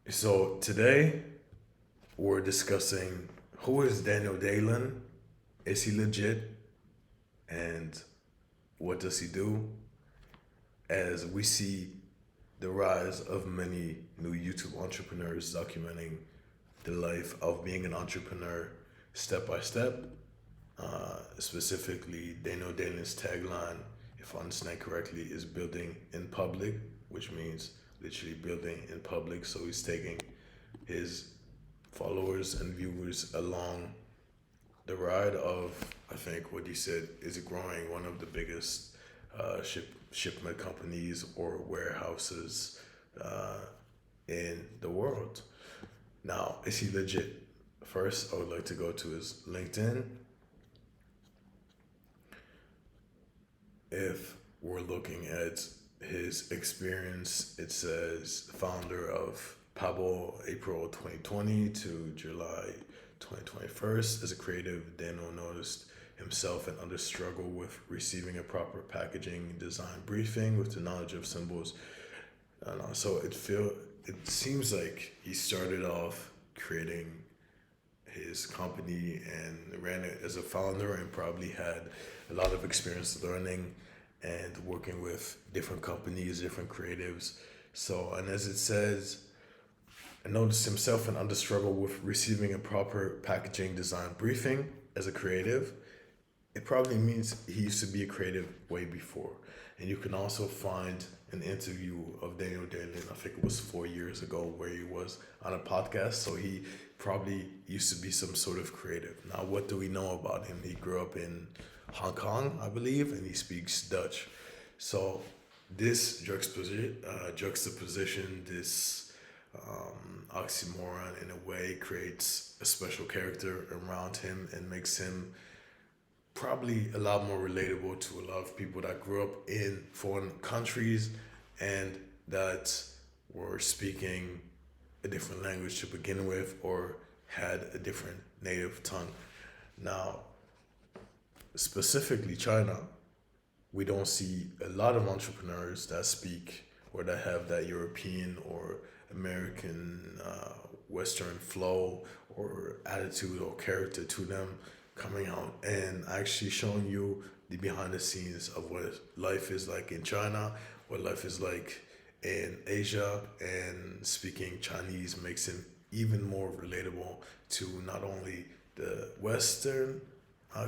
So today we're discussing who is Daniel Dalen? Is he legit? And what does he do? As we see the rise of many new YouTube entrepreneurs documenting the life of being an entrepreneur step by step. Specifically, Daniel Dalen's tagline, if I understand correctly, is building in public, which means literally building in public. So he's taking his followers and viewers along the ride of, I think what he said is growing one of the biggest shipment companies or warehouses uh, in the world. Now, is he legit? First, I would like to go to his LinkedIn. If we're looking at his experience, it says founder of Pablo April 2020 to July 2021. As a creative, Daniel noticed himself and others struggle with receiving a proper packaging design briefing with the knowledge of symbols. So it seems like he started off creating his company and ran it as a founder and probably had a lot of experience learning and working with different companies, different creatives. So, and as it says, I noticed himself and under struggle with receiving a proper packaging design briefing as a creative. It probably means he used to be a creative way before. And you can also find an interview of Daniel Dalen, I think it was 4 years ago, where he was on a podcast. So he probably used to be some sort of creative. Now, what do we know about him? He grew up in Hong Kong, I believe, and he speaks Dutch. So this juxtaposition, this oxymoron in a way creates a special character around him and makes him probably a lot more relatable to a lot of people that grew up in foreign countries and that were speaking a different language to begin with or had a different native tongue. Now, specifically China, we don't see a lot of entrepreneurs that speak or that have that European or American Western flow or attitude or character to them coming out and actually showing you the behind the scenes of what life is like in China, what life is like in Asia, and speaking Chinese makes him even more relatable to not only the Western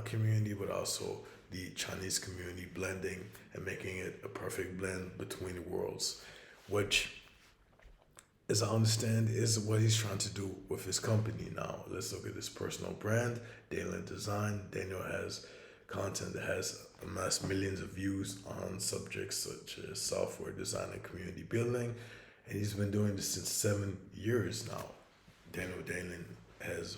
community but also the Chinese community, blending and making it a perfect blend between worlds, which, as I understand, is what he's trying to do with his company. Now, let's look at his personal brand, Dalen Design. Daniel has content that has amassed millions of views on subjects such as software design and community building, and he's been doing this since 7 years now. Daniel Dalen has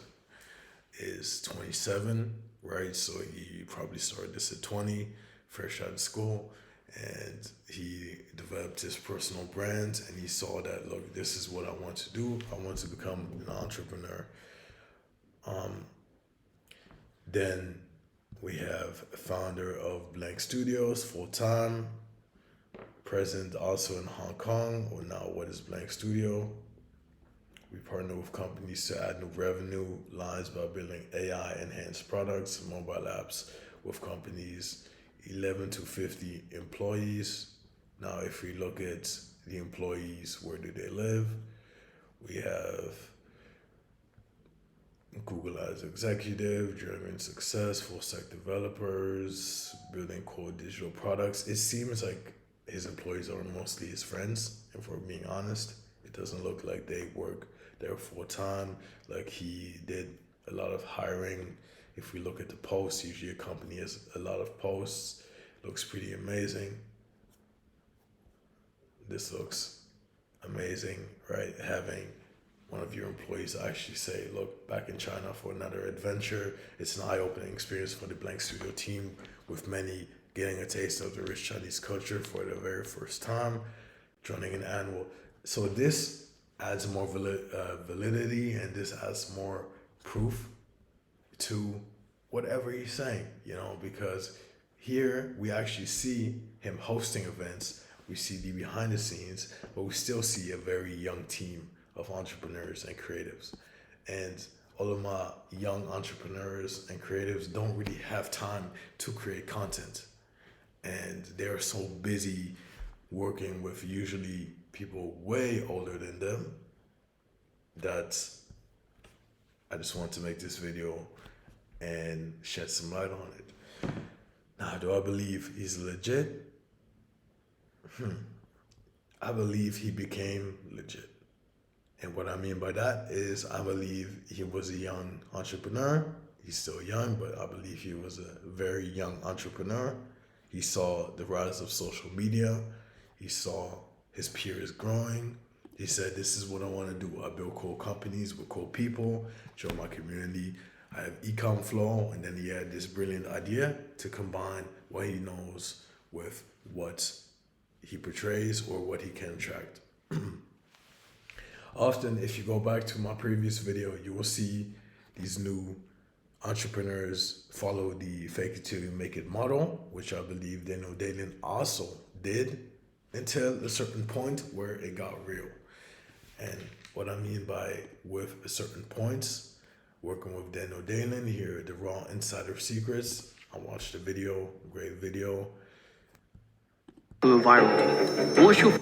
is 27, right? So he probably started this at 20, fresh out of school, and he developed his personal brand and he saw that, look, this is what I want to do. I want to become an entrepreneur. Um, then we have founder of Blank Studios full time, present also in Hong Kong, or now what is Blank Studio? We partner with companies to add new revenue lines by building AI enhanced products, mobile apps with companies 11 to 50 employees. Now, if we look at the employees, where do they live? We have Google as executive, German success, full stack developers, building core digital products. It seems like his employees are mostly his friends, if we're being honest. It doesn't look like they work there full time. Like he did a lot of hiring. If we look at the posts, usually a company has a lot of posts. Looks pretty amazing. This looks amazing, right? Having one of your employees actually say, look, back in China for another adventure. It's an eye-opening experience for the Blank Studio team, with many getting a taste of the rich Chinese culture for the very first time, joining an annual. So this adds more validity and this adds more proof to whatever he's saying, because here we actually see him hosting events, we see the behind the scenes, but we still see a very young team of entrepreneurs and creatives. And all of my young entrepreneurs and creatives don't really have time to create content. And they're so busy working with usually people way older than them that I just want to make this video and shed some light on it. Now, do I believe he's legit? I believe he became legit. And what I mean by that is I believe he was a young entrepreneur. He's still young, but I believe he was a very young entrepreneur. He saw the rise of social media. He saw his peers growing. He said, this is what I want to do. I build cool companies with cool people, show my community. I have e-com flow. And then he had this brilliant idea to combine what he knows with what he portrays or what he can attract. Often, if you go back to my previous video, you will see these new entrepreneurs follow the fake it till you make it model, which I believe Dalen also did until a certain point where it got real. And what I mean by with a certain points, working with Dalen here, the raw insider secrets. I watched the video, great video. Go viral. What's your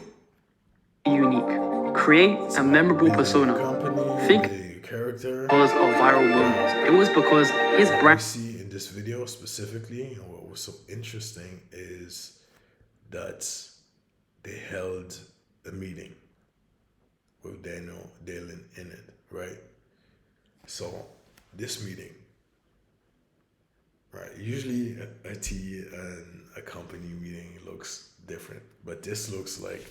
unique? Create a memorable persona. Think character because of viral moments. It was because his brand. See in this video specifically, what was so interesting is that they held a meeting with Dalen in it, right? So this meeting, right? Usually a tea and a company meeting looks different, but this looks like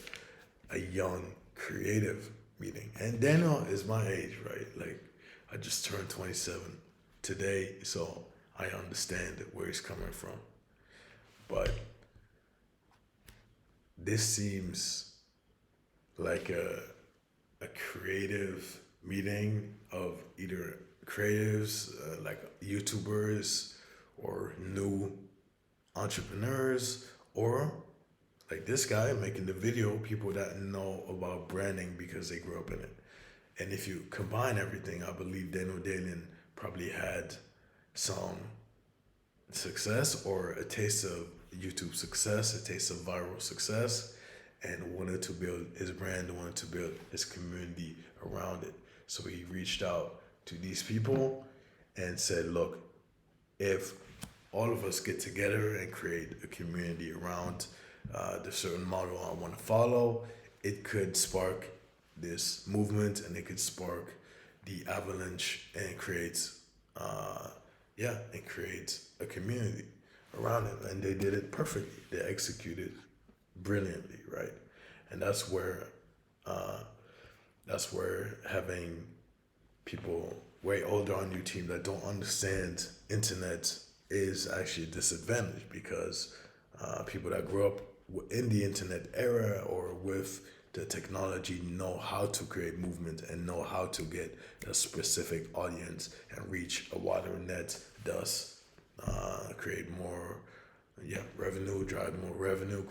a young creative meeting. And Daniel is my age, right? Like I just turned 27 today, so I understand where he's coming from. But this seems like a creative meeting of either creatives, like YouTubers or new entrepreneurs, or like this guy making the video, people that know about branding because they grew up in it. And if you combine everything, I believe Dalen probably had some success or a taste of YouTube success, a taste of viral success, and wanted to build his brand, wanted to build his community around it. So he reached out to these people and said, look, if all of us get together and create a community around the certain model I want to follow, it could spark this movement and it could spark the avalanche and create a community around it. And they did it perfectly. They executed brilliantly, right? And that's where having people way older on your team that don't understand internet is actually a disadvantage, because people that grew up in the internet era or with the technology know how to create movement and know how to get a specific audience and reach a wider net, thus create more revenue, drive more revenue,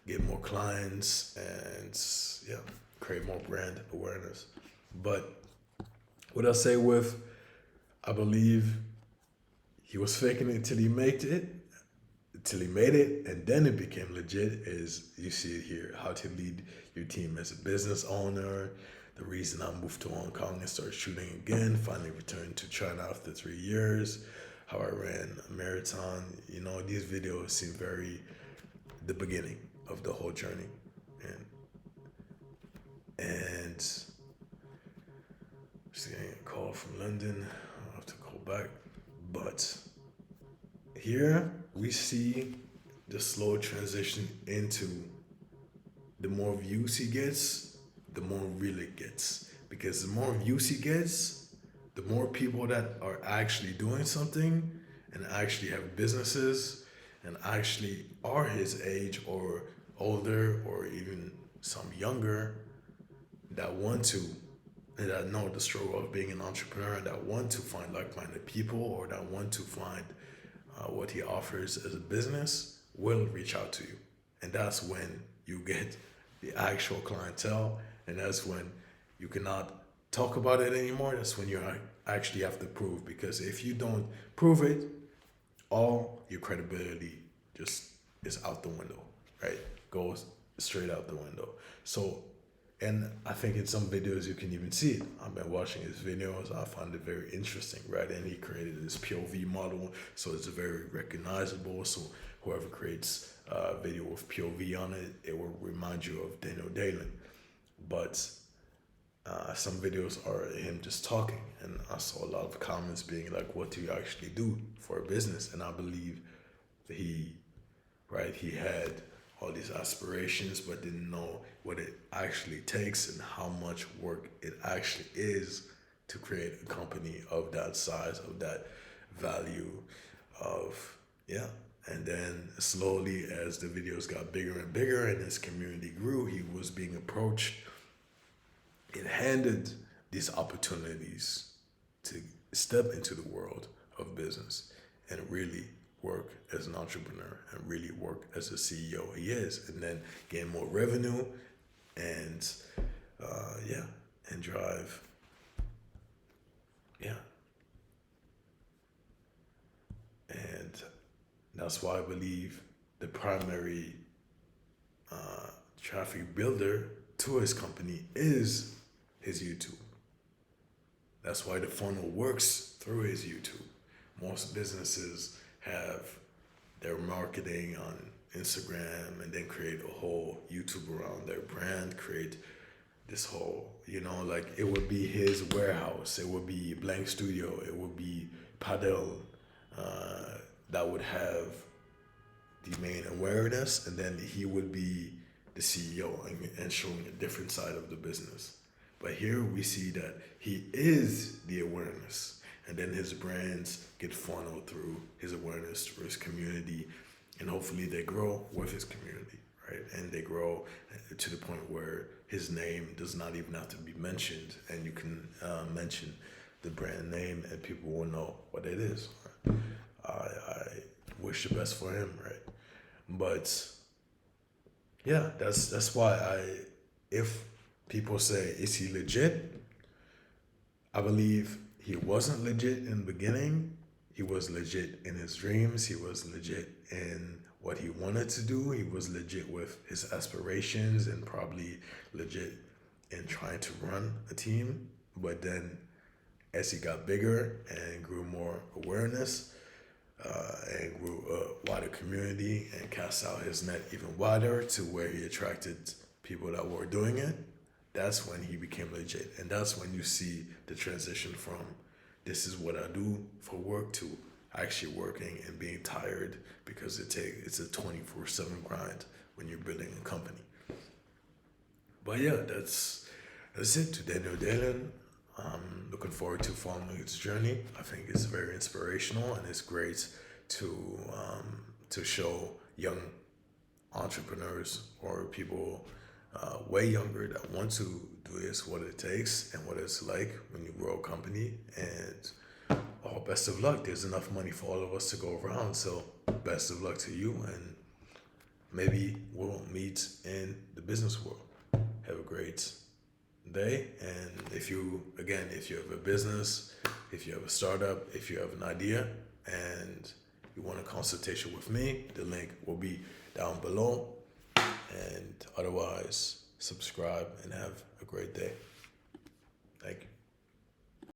get more clients, and create more brand awareness. But what I say with, I believe he was faking it till he made it, and then it became legit, is you see it here, how to lead your team as a business owner, the reason I moved to Hong Kong and started shooting again, finally returned to China after 3 years, how I ran a marathon. These videos seem very the beginning of the whole journey. And just getting a call from London. I'll have to call back. But here we see the slow transition into the more views he gets, the more real it gets. Because the more views he gets, the more people that are actually doing something and actually have businesses and actually are his age or older or even some younger that want to, and that know the struggle of being an entrepreneur, and that want to find like-minded people, or that want to find what he offers as a business, will reach out to you. And that's when you get the actual clientele, and that's when you cannot talk about it anymore. That's when you actually have to prove. Because if you don't prove it, all your credibility just is out the window, right? Goes straight out the window. So, and I think in some videos you can even see it. I've been watching his videos. I found it very interesting, right? And he created this POV model, so it's very recognizable. So whoever creates a video with POV on it, it will remind you of Dalen. But some videos are him just talking, and I saw a lot of comments being like, "What do you actually do for a business?" And I believe he had all these aspirations, but didn't know what it actually takes and how much work it actually is to create a company of that size, of that value, of yeah. And then slowly, as the videos got bigger and bigger, and his community grew, he was being approached. It handed these opportunities to step into the world of business and really work as an entrepreneur and really work as a CEO he is, and then gain more revenue and and drive. Yeah. And that's why I believe the primary traffic builder to his company is his YouTube. That's why the funnel works through his YouTube. Most businesses have their marketing on Instagram and then create a whole YouTube around their brand, create this whole, like it would be his warehouse, it would be Blank Studio, it would be Padel, that would have the main awareness, and then he would be the CEO and showing a different side of the business. But here we see that he is the awareness, and then his brands get funneled through his awareness, through his community, and hopefully they grow with his community, right? And they grow to the point where his name does not even have to be mentioned, and you can mention the brand name, and people will know what it is. Right? I wish the best for him, right? But yeah, that's why if people say, is he legit? I believe he wasn't legit in the beginning. He was legit in his dreams. He was legit in what he wanted to do. He was legit with his aspirations and probably legit in trying to run a team. But then as he got bigger and grew more awareness, and grew a wider community and cast out his net even wider to where he attracted people that were doing it, that's when he became legit. And that's when you see the transition from this is what I do for work to actually working and being tired, because it's a 24/7 grind when you're building a company. But yeah, that's it to Dalen. I'm looking forward to following his journey. I think it's very inspirational, and it's great to show young entrepreneurs or people way younger that want to do this what it takes and what it's like when you grow a company. And best of luck. There's enough money for all of us to go around. So best of luck to you, and maybe we'll meet in the business world. Have a great day. And if you have a business, if you have a startup, if you have an idea and you want a consultation with me, the link will be down below. And otherwise, subscribe and have a great day.